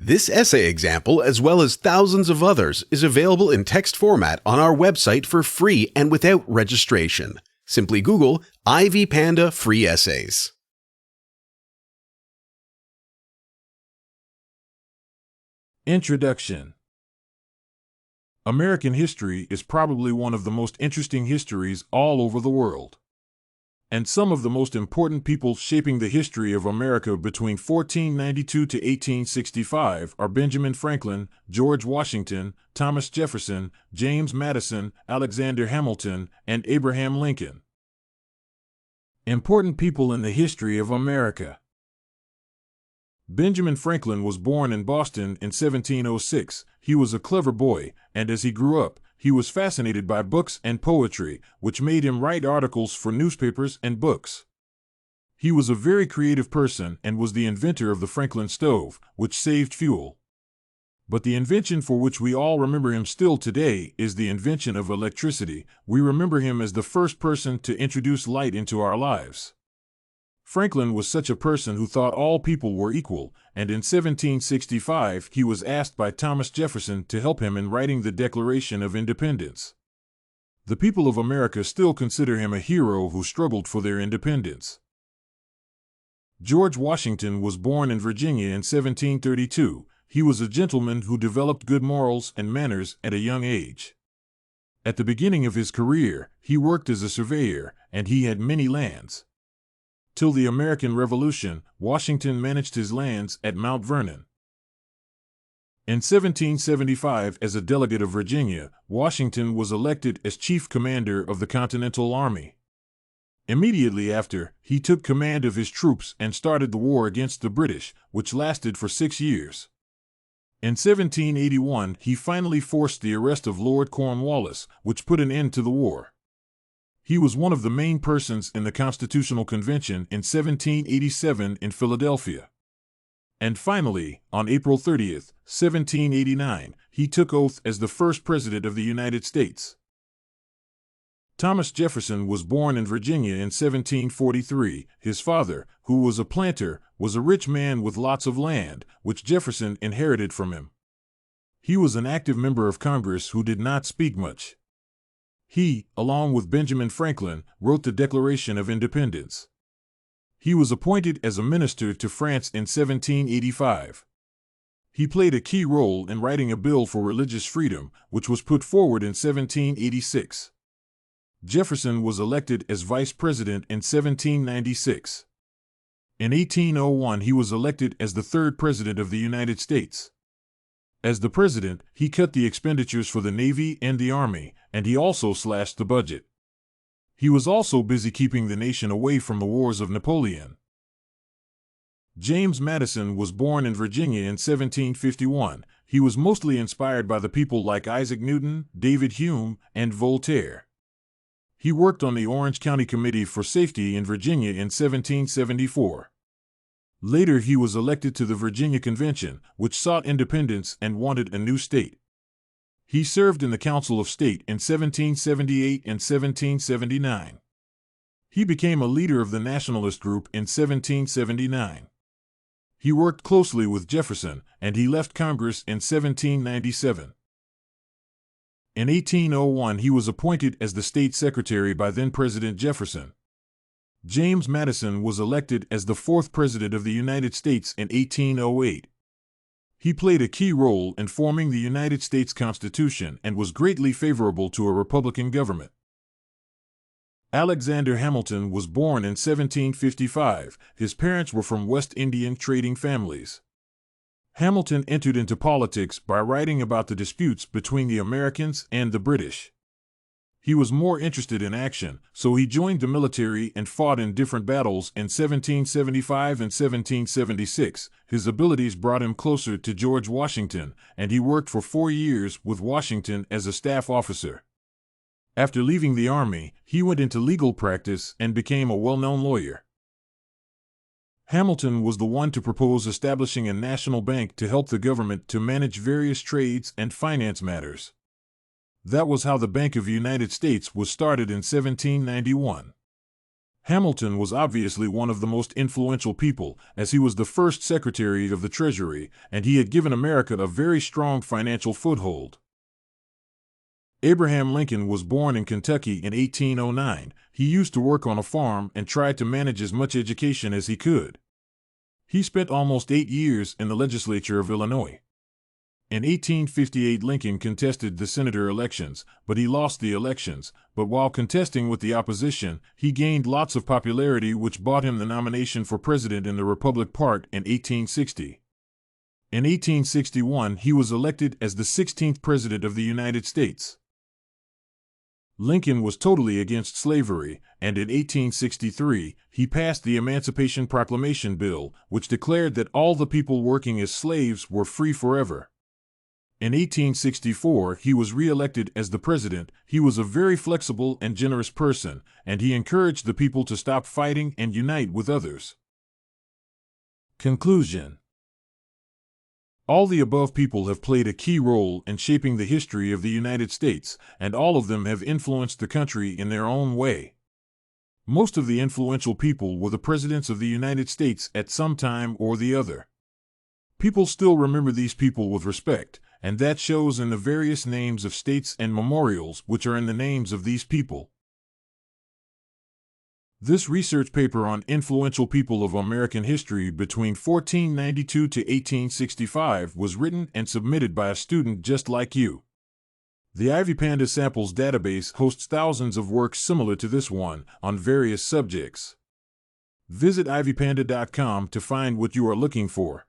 This essay example, as well as thousands of others, is available in text format on our website for free and without registration. Simply Google Ivy Panda Free Essays. Introduction. American history is probably one of the most interesting histories all over the world. And some of the most important people shaping the history of America between 1492 to 1865 are Benjamin Franklin, George Washington, Thomas Jefferson, James Madison, Alexander Hamilton, and Abraham Lincoln. Important people in the history of America. Benjamin Franklin was born in Boston in 1706. He was a clever boy, and as he grew up, he was fascinated by books and poetry, which made him write articles for newspapers and books. He was a very creative person and was the inventor of the Franklin stove, which saved fuel. But the invention for which we all remember him still today is the invention of electricity. We remember him as the first person to introduce light into our lives. Franklin was such a person who thought all people were equal, and in 1765 he was asked by Thomas Jefferson to help him in writing the Declaration of Independence. The people of America still consider him a hero who struggled for their independence. George Washington was born in Virginia in 1732. He was a gentleman who developed good morals and manners at a young age. At the beginning of his career, he worked as a surveyor, and he had many lands. Till the American Revolution, Washington managed his lands at Mount Vernon. In 1775, as a delegate of Virginia, Washington was elected as chief commander of the Continental Army. Immediately after, he took command of his troops and started the war against the British, which lasted for 6 years. In 1781, he finally forced the arrest of Lord Cornwallis, which put an end to the war. He was one of the main persons in the Constitutional Convention in 1787 in Philadelphia. And finally, on April 30th, 1789, he took oath as the first president of the United States. Thomas Jefferson was born in Virginia in 1743. His father, who was a planter, was a rich man with lots of land, which Jefferson inherited from him. He was an active member of Congress who did not speak much. He, along with Benjamin Franklin, wrote the Declaration of Independence. He was appointed as a minister to France in 1785. He played a key role in writing a bill for religious freedom, which was put forward in 1786. Jefferson was elected as vice president in 1796. In 1801, he was elected as the third president of the United States. As the president, he cut the expenditures for the Navy and the Army, and he also slashed the budget. He was also busy keeping the nation away from the wars of Napoleon. James Madison was born in Virginia in 1751. He was mostly inspired by the people like Isaac Newton, David Hume, and Voltaire. He worked on the Orange County Committee for Safety in Virginia in 1774. Later, he was elected to the Virginia Convention, which sought independence and wanted a new state. He served in the Council of State in 1778 and 1779. He became a leader of the Nationalist group in 1779. He worked closely with Jefferson, and he left Congress in 1797. In 1801, he was appointed as the state secretary by then-President Jefferson. James Madison was elected as the fourth president of the United States in 1808. He played a key role in forming the United States Constitution and was greatly favorable to a Republican government. Alexander Hamilton was born in 1755. His parents were from West Indian trading families. Hamilton entered into politics by writing about the disputes between the Americans and the British. He was more interested in action, so he joined the military and fought in different battles in 1775 and 1776. His abilities brought him closer to George Washington, and he worked for 4 years with Washington as a staff officer. After leaving the Army, he went into legal practice and became a well-known lawyer. Hamilton was the one to propose establishing a national bank to help the government to manage various trades and finance matters. That was how the Bank of the United States was started in 1791. Hamilton was obviously one of the most influential people, as he was the first Secretary of the Treasury, and he had given America a very strong financial foothold. Abraham Lincoln was born in Kentucky in 1809. He used to work on a farm and tried to manage as much education as he could. He spent almost 8 years in the legislature of Illinois. In 1858, Lincoln contested the senator elections, but he lost the elections. But while contesting with the opposition, he gained lots of popularity, which bought him the nomination for president in the Republic Party in 1860. In 1861, he was elected as the 16th president of the United States. Lincoln was totally against slavery, and in 1863, he passed the Emancipation Proclamation Bill, which declared that all the people working as slaves were free forever. In 1864, he was re-elected as the president. He was a very flexible and generous person, and he encouraged the people to stop fighting and unite with others. Conclusion. All the above people have played a key role in shaping the history of the United States, and all of them have influenced the country in their own way. Most of the influential people were the presidents of the United States at some time or the other. People still remember these people with respect, and that shows in the various names of states and memorials which are in the names of these people. This research paper on influential people of American history between 1492 to 1865 was written and submitted by a student just like you. The Ivy Panda Samples database hosts thousands of works similar to this one on various subjects. Visit ivypanda.com to find what you are looking for.